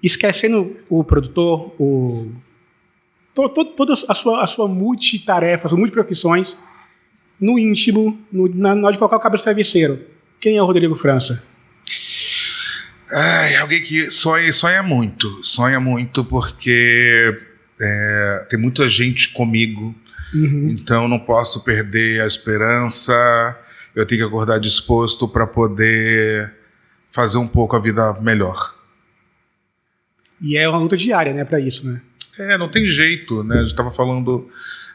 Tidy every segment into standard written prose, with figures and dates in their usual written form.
esquecendo o produtor, toda a sua multitarefa, suas multiprofissões, no íntimo, na hora de colocar o cabeça no travesseiro, quem é o Rodrigo França? Alguém que sonha muito porque tem muita gente comigo, então não posso perder a esperança, eu tenho que acordar disposto para poder fazer um pouco a vida melhor. E é uma luta diária, né, para isso, né? Não tem jeito, né? A gente estava falando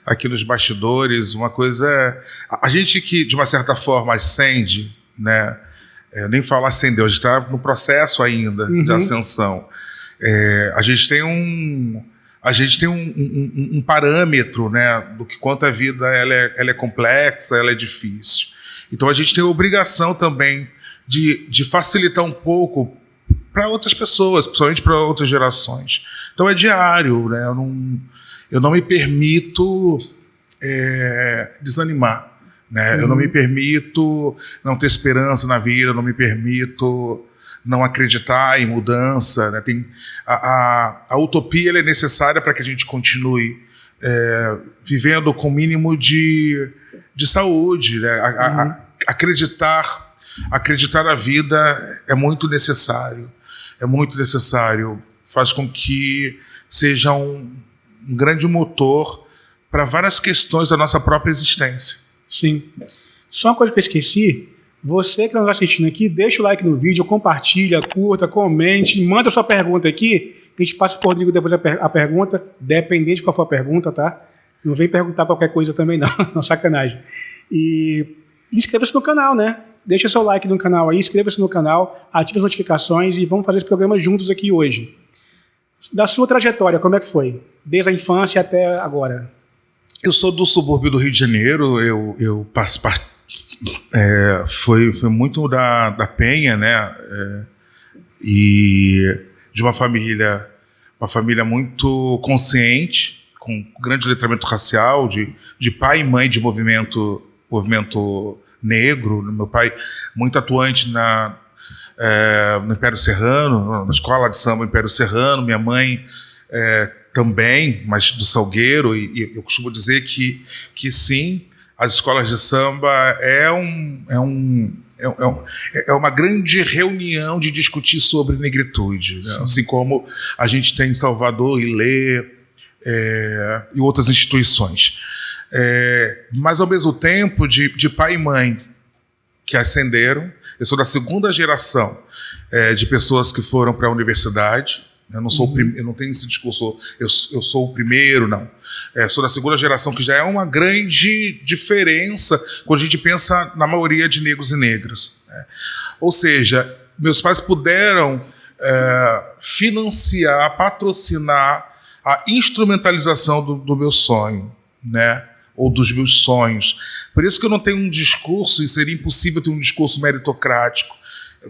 aqui nos bastidores, uma coisa é... A gente que, de uma certa forma, ascende, né? Nem falar ascendeu, a gente está no processo ainda de ascensão. A gente tem um parâmetro, né, do que quanto a vida ela é complexa, ela é difícil. Então a gente tem a obrigação também de facilitar um pouco para outras pessoas, principalmente para outras gerações. Então é diário, né? Eu não me permito desanimar, né? Eu não me permito não ter esperança na vida, eu não me permito não acreditar em mudança, né? A utopia ela é necessária para que a gente continue vivendo com o mínimo de saúde, né? Acreditar na vida é muito necessário. Faz com que seja um grande motor para várias questões da nossa própria existência. Sim. Só uma coisa que eu esqueci, você que está assistindo aqui, deixa o like no vídeo, compartilha, curta, comente, manda sua pergunta aqui, que a gente passa para o Rodrigo depois a pergunta, dependente de qual for a pergunta, tá? Não vem perguntar qualquer coisa também não, sacanagem. E inscreva-se no canal, né? Deixa seu like no canal aí, inscreva-se no canal, ative as notificações e vamos fazer esse programa juntos aqui hoje. Da sua trajetória, como é que foi? Desde a infância até agora. Eu sou do subúrbio do Rio de Janeiro, foi muito da Penha, né? E de uma família muito consciente, com grande letramento racial, de pai e mãe de movimento negro. Meu pai muito atuante no Império Serrano, na escola de samba Império Serrano, minha mãe também, mas do Salgueiro, e eu costumo dizer que sim, as escolas de samba é uma grande reunião de discutir sobre negritude, né? Assim como a gente tem em Salvador, Ilê e outras instituições. Mas ao mesmo tempo de pai e mãe que ascenderam. Eu sou da segunda geração de pessoas que foram para a universidade. Eu não sou eu não tenho esse discurso, eu sou o primeiro, não. Sou da segunda geração, que já é uma grande diferença quando a gente pensa na maioria de negros e negras, né? Ou seja, meus pais puderam financiar, patrocinar a instrumentalização do meu sonho, né? Ou dos meus sonhos. Por isso que eu não tenho um discurso, e seria impossível ter um discurso meritocrático.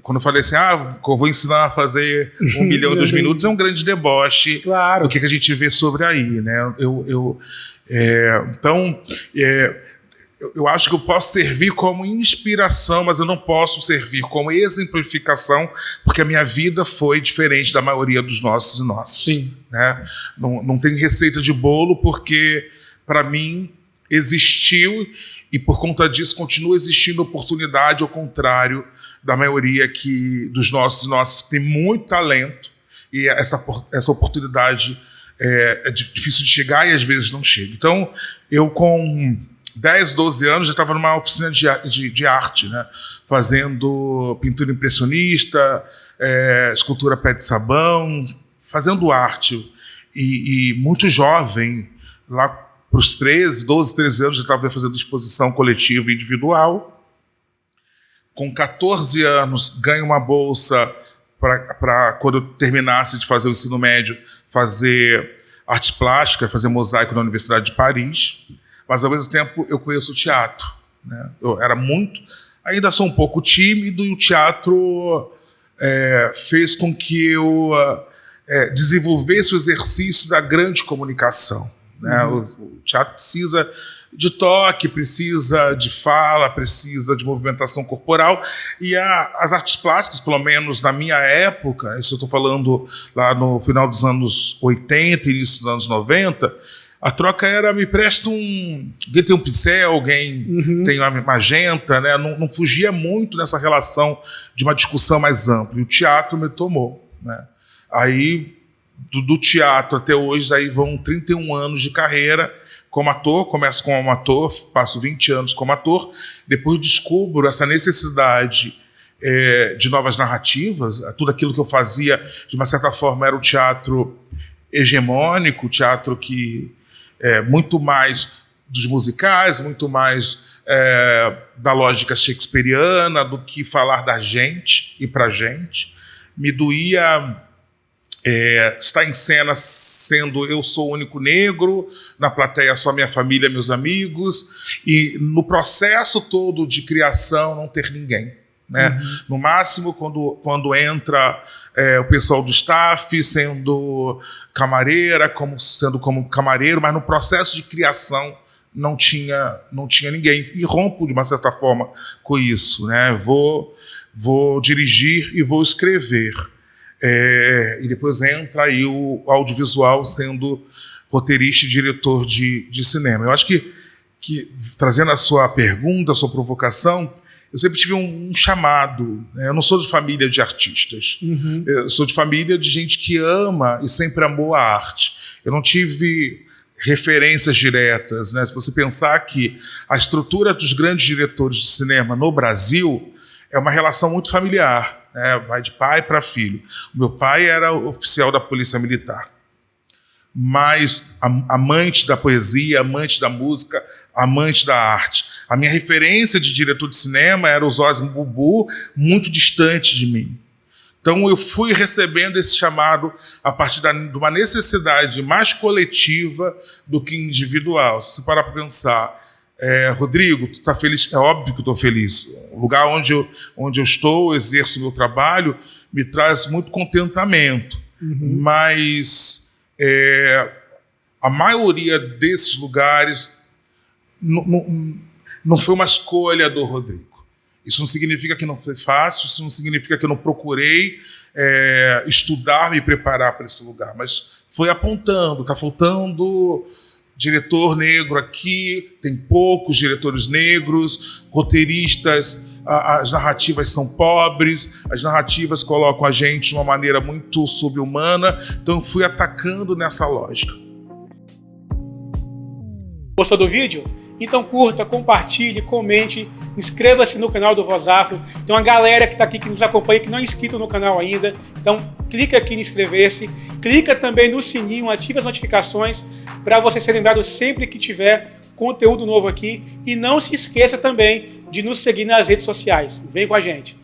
Quando eu falei assim, eu vou ensinar a fazer 1 milhão em 2 minutos, é um grande deboche, claro, do que a gente vê sobre aí, né? Então, eu acho que eu posso servir como inspiração, mas eu não posso servir como exemplificação, porque a minha vida foi diferente da maioria dos nossos e nossas. Sim. Né? Não tem receita de bolo, porque, para mim, existiu, e por conta disso continua existindo oportunidade, ao contrário da maioria dos nossos e nossas, que tem muito talento, e essa oportunidade é difícil de chegar e às vezes não chega. Então, eu com 10, 12 anos já estava numa oficina de arte, né? Fazendo pintura impressionista, escultura pé de sabão, fazendo arte. E muito jovem, lá para os 12, 13 anos, já estava fazendo exposição coletiva e individual. Com 14 anos, ganho uma bolsa para, quando eu terminasse de fazer o ensino médio, fazer arte plástica, fazer mosaico na Universidade de Paris. Mas, ao mesmo tempo, eu conheço o teatro, né? Eu era ainda sou um pouco tímido, e o teatro fez com que eu desenvolvesse o exercício da grande comunicação, né? O teatro precisa de toque, precisa de fala, precisa de movimentação corporal. E as artes plásticas, pelo menos na minha época, isso eu estou falando lá no final dos anos 80, início dos anos 90, a troca era: me presta alguém tem um pincel, alguém tem uma magenta, né? Não fugia muito nessa relação de uma discussão mais ampla. E o teatro me tomou, né? Aí, do teatro até hoje, aí vão 31 anos de carreira como ator. Começo como ator, passo 20 anos como ator, depois descubro essa necessidade de novas narrativas. Tudo aquilo que eu fazia, de uma certa forma, era o teatro hegemônico, o teatro que muito mais dos musicais, muito mais da lógica shakespeariana do que falar da gente e pra gente. Me doía estar em cena sendo eu sou o único negro, na plateia só minha família, meus amigos, e no processo todo de criação não ter ninguém, né? No máximo, quando entra o pessoal do staff sendo camareira, sendo como camareiro, mas no processo de criação não tinha ninguém. E rompo, de uma certa forma, com isso, né? Vou dirigir e vou escrever. E depois entra aí o audiovisual, sendo roteirista e diretor de cinema. Eu acho que trazendo a sua pergunta, a sua provocação, eu sempre tive um chamado, né? Eu não sou de família de artistas. Eu sou de família de gente que ama e sempre amou a arte. Eu não tive referências diretas, né? Se você pensar que a estrutura dos grandes diretores de cinema no Brasil é uma relação muito familiar, né? Vai de pai para filho. O meu pai era oficial da Polícia Militar, mas amante da poesia, amante da música, amante da arte. A minha referência de diretor de cinema era o Zósimo Bubu, muito distante de mim. Então eu fui recebendo esse chamado a partir de uma necessidade mais coletiva do que individual. Se você parar para pensar, Rodrigo, tu tá feliz? É óbvio que eu estou feliz. O lugar onde eu estou, exerço o meu trabalho, me traz muito contentamento. Mas a maioria desses lugares não foi uma escolha do Rodrigo. Isso não significa que não foi fácil, isso não significa que eu não procurei estudar, me preparar para esse lugar, mas foi apontando, está faltando diretor negro aqui, tem poucos diretores negros, roteiristas, as narrativas são pobres, as narrativas colocam a gente de uma maneira muito subhumana, então eu fui atacando nessa lógica. Gostou do vídeo? Então curta, compartilhe, comente, inscreva-se no canal do Voz Afro. Tem uma galera que está aqui, que nos acompanha, que não é inscrito no canal ainda. Então clica aqui em inscrever-se, clica também no sininho, ative as notificações para você ser lembrado sempre que tiver conteúdo novo aqui. E não se esqueça também de nos seguir nas redes sociais. Vem com a gente.